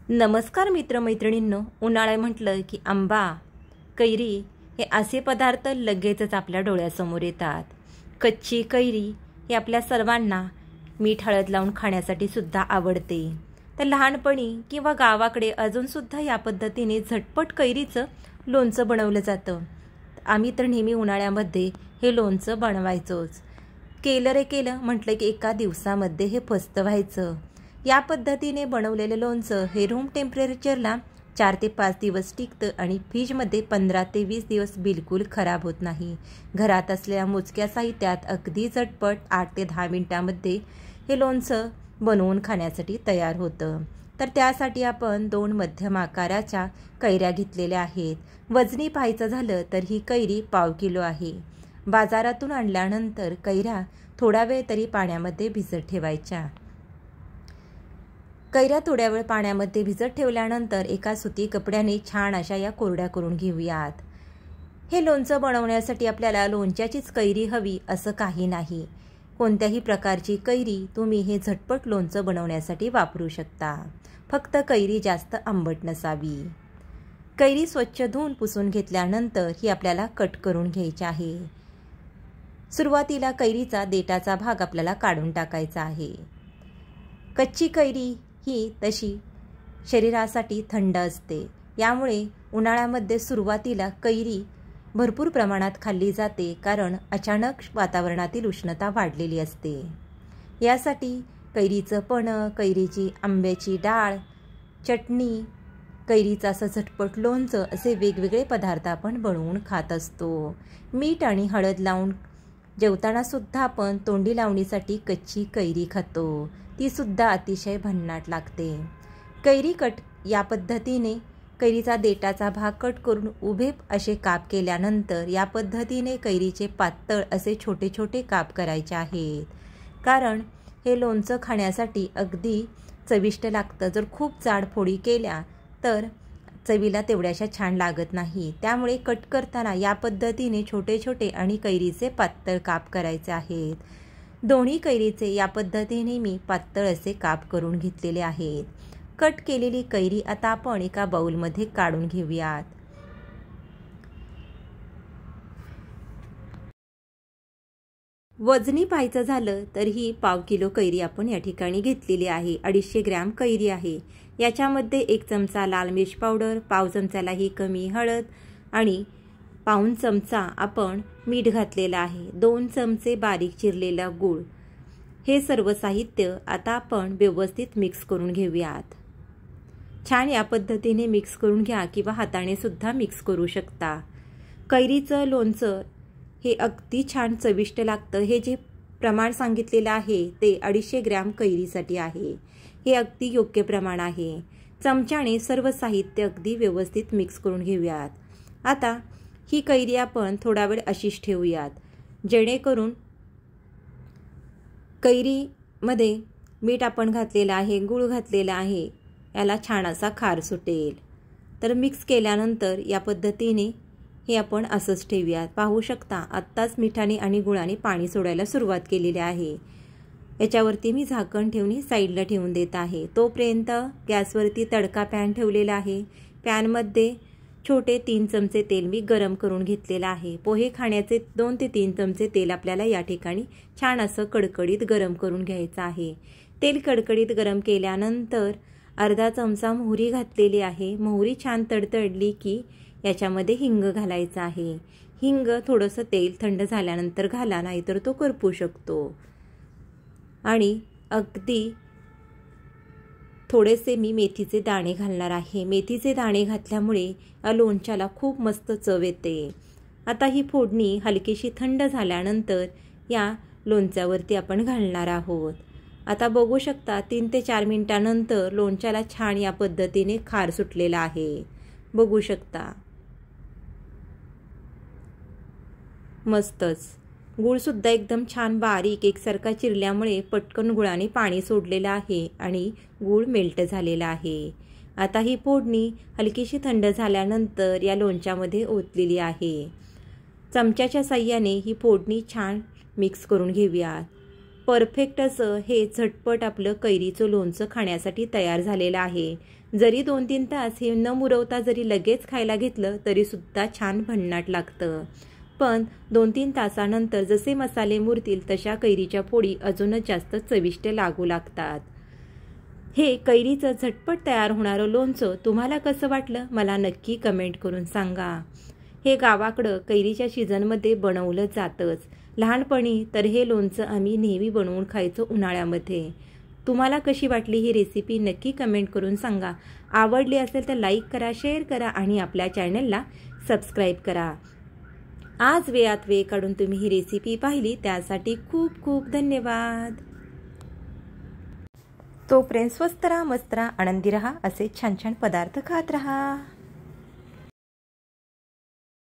नमस्कार मित्रमैत्रिणींनो, उन्हाळा म्हटलं की आंबा, कैरी हे असे पदार्थ लगेचच आपल्या डोळ्यासमोर येतात। कच्ची कैरी हे आपल्या सर्वांना मीठ हळद लावून खाण्यासाठी सुद्धा आवडते। तर लहानपणी किंवा गावाकडे अजूनसुद्धा या पद्धतीने झटपट कैरीचं लोणचं बनवलं जातं। आम्ही तर नेहमी उन्हाळ्यामध्ये हे लोणचं बनवायचोच। केलं रे केलं म्हटलं की एका दिवसामध्ये हे फस्त व्हायचं। या पद्धतीने बनवलेलं लोणचं हे रूम टेम्परेचरला 4 ते 5 दिवस टिकतं आणि फ्रीजमध्ये 15 ते 20 दिवस बिलकुल खराब होत नाही। घरात असलेल्या मोजक्या साहित्यात अगदी झटपट 8 ते 10 मिनिटांमध्ये हे लोणचं बनवून खाण्यासाठी तयार होतं। तर त्यासाठी आपण 2 मध्यम आकाराच्या कैऱ्या घेतलेल्या आहेत। वजनी पाहायचं झालं तर ही कैरी पाव किलो आहे। बाजारातून आणल्यानंतर कैऱ्या थोडा वेळ तरी पाण्यामध्ये भिजत ठेवायच्या। कैऱ्या थोड्या वेळ पाण्यामध्ये भिजत ठेवल्यानंतर एका सुती कपड्याने छान अशा या कोरड्या करून घेऊयात। हे लोणचं बनवण्यासाठी आपल्याला लोणच्याचीच कैरी हवी असं काही नाही। कोणत्याही प्रकारची कैरी तुम्ही हे झटपट लोणचं बनवण्यासाठी वापरू शकता। फक्त कैरी जास्त आंबट नसावी। कैरी स्वच्छ धुवून पुसून घेतल्यानंतर ही आपल्याला कट करून घ्यायची आहे। सुरुवातीला कैरीचा देठाचा भाग आपल्याला काढून टाकायचा आहे। कच्ची कैरी ही तशी शरीरासाठी थंड असते, यामुळे उन्हाळ्यामध्ये सुरुवातीला कैरी भरपूर प्रमाणात खाल्ली जाते, कारण अचानक वातावरणातील उष्णता वाढलेली असते। यासाठी कैरीचं पन्हं, कैरीची आंब्याची डाळ, चटणी, कैरीचं असं झटपट लोणचं असे वेगवेगळे पदार्थ आपण बनवून खात असतो। मीठ आणि हळद लावून जेवताना सुद्धा आपण तोंडी लावणीसाठी कच्ची कैरी खातो, ती सुद्धा अतिशय भन्नाट लागते। कैरी कट या पद्धतीने कैरीचा देठाचा भाग कट करून उभे असे काप केल्यानंतर या पद्धतीने कैरीचे पातळ असे छोटे छोटे काप करायचे आहेत, कारण हे लोणचं खाण्यासाठी अगदी चविष्ट लागतं। जर खूप जाड फोडी केल्या तर चवीला तेवढ्याशा छान लागत नाही, त्यामुळे कट करताना या पद्धतीने छोटे छोटे आणि कैरीचे पातळ काप करायचे आहेत। दोन्ही कैरीचे या पद्धतीने मी पातळ असे काप करून घेतलेले आहेत। कट केलेली कैरी आता आपण एका बाउलमध्ये काढून घेऊयात। वजनी पाहायचं झालं तर ही पाव किलो कैरी आपण या ठिकाणी घेतलेली आहे। 250 ग्रॅम कैरी आहे। याच्यामध्ये 1 चमचा लाल मिर्च पावडर, पाव चमचालाही कमी हळद आणि पाऊण चमचा आपण मीठ घातलेलं आहे। 2 चमचे बारीक चिरलेला गूळ, हे सर्व साहित्य आता आपण व्यवस्थित मिक्स करून घेऊयात। छान या पद्धतीने मिक्स करून घ्या किंवा हाताने सुद्धा मिक्स करू शकता। कैरीचं लोणचं हे अगदी छान चविष्ट लागतं। हे जे प्रमाण सांगितलेलं आहे ते 250 ग्रॅम कैरीसाठी आहे। हे अगदी योग्य प्रमाण आहे। चमच्याने सर्व साहित्य अगदी व्यवस्थित मिक्स करून घेऊयात। आता ही कैरी आपण थोडा वेळ अशीच ठेवूयात, जेणेकरून कैरीमध्ये मीठ आपण घातलेलं आहे, गूळ घातलेला आहे, याला छान असा खार सुटेल। तर मिक्स केल्यानंतर या पद्धतीने हे आपण असंच ठेवूयात। पाहू शकता आत्ताच मिठाने आणि गुळाने पाणी सोडायला सुरुवात केलेली आहे। याच्यावरती मी झाकण ठेवून साईडला ठेवून देत आहे। तोपर्यंत गॅसवरती तडका पॅन ठेवलेला आहे। पॅनमध्ये छोटे 3 चमचे तेल मी गरम करून घेतलेलं आहे। पोहे खाण्याचे 2 ते 3 चमचे तेल आपल्याला या ठिकाणी छान असं कडकडीत गरम करून घ्यायचं आहे। तेल कडकडीत गरम केल्यानंतर अर्धा चमचा मोहरी घातलेली आहे। मोहरी छान तडतडली की याच्यामध्ये हिंग घालायचं आहे। हिंग थोडंसं तेल थंड झाल्यानंतर घाला, नाहीतर तो करपू शकतो। आणि अगदी थोडेसे मी मेथीचे दाणे घालणार आहे। मेथीचे दाणे घातल्यामुळे या लोणच्याला खूप मस्त चव येते। आता ही फोडणी हलकीशी थंड झाल्यानंतर या लोणच्यावरती आपण घालणार आहोत। आता बघू शकता 3 ते 4 मिनिटांनंतर लोणच्याला छान या पद्धतीने खार सुटलेला आहे। बघू शकता मस्तच। गूळ सुद्धा एकदम छान बारीक एकसारखा चिरल्यामुळे पटकन गुळाने पाणी सोडलेलं आहे आणि गूळ मेल्ट झालेला आहे। आता ही फोडणी हलकीशी थंड झाल्यानंतर या लोणच्यामध्ये ओतलेली आहे। चमच्याच्या साहाय्याने ही फोडणी छान मिक्स करून घेऊयात। परफेक्ट असं हे झटपट आपलं कैरीचं लोणचं खाण्यासाठी तयार झालेलं आहे. जरी 2-3 तास हे न मुरवता जरी लगेच खायला घेतलं तरी सुद्धा छान भन्नाट लागतं. पण 2-3 तासानंतर जसे मसाले मुरतील तशा कैरीच्या फोडी अजूनच जास्त चविष्ट लागू लागतात. हे कैरीचं झटपट तयार होणारं लोणचं तुम्हाला कसं वाटलं मला नक्की कमेंट करून सांगा. हे गावाकडं कैरीच्या सीझनमध्ये बनवलं जातंच. लहानपणी तर हे लोणचं आम्ही नेहमी बनवून खायचो उन्हाळ्यामध्ये. तुम्हाला कशी वाटली ही रेसिपी नक्की कमेंट करून सांगा. आवडली असेल तर लाईक करा, शेअर करा आणि आपल्या चॅनलला सबस्क्राईब करा. आज वेळात वेळ काढून तुम्ही ही रेसिपी पाहिली त्यासाठी खूप खूप धन्यवाद. तोपर्यंत स्वस्त राहा, मस्त राहा, आनंदी राहा, असे छान छान पदार्थ खात राहा.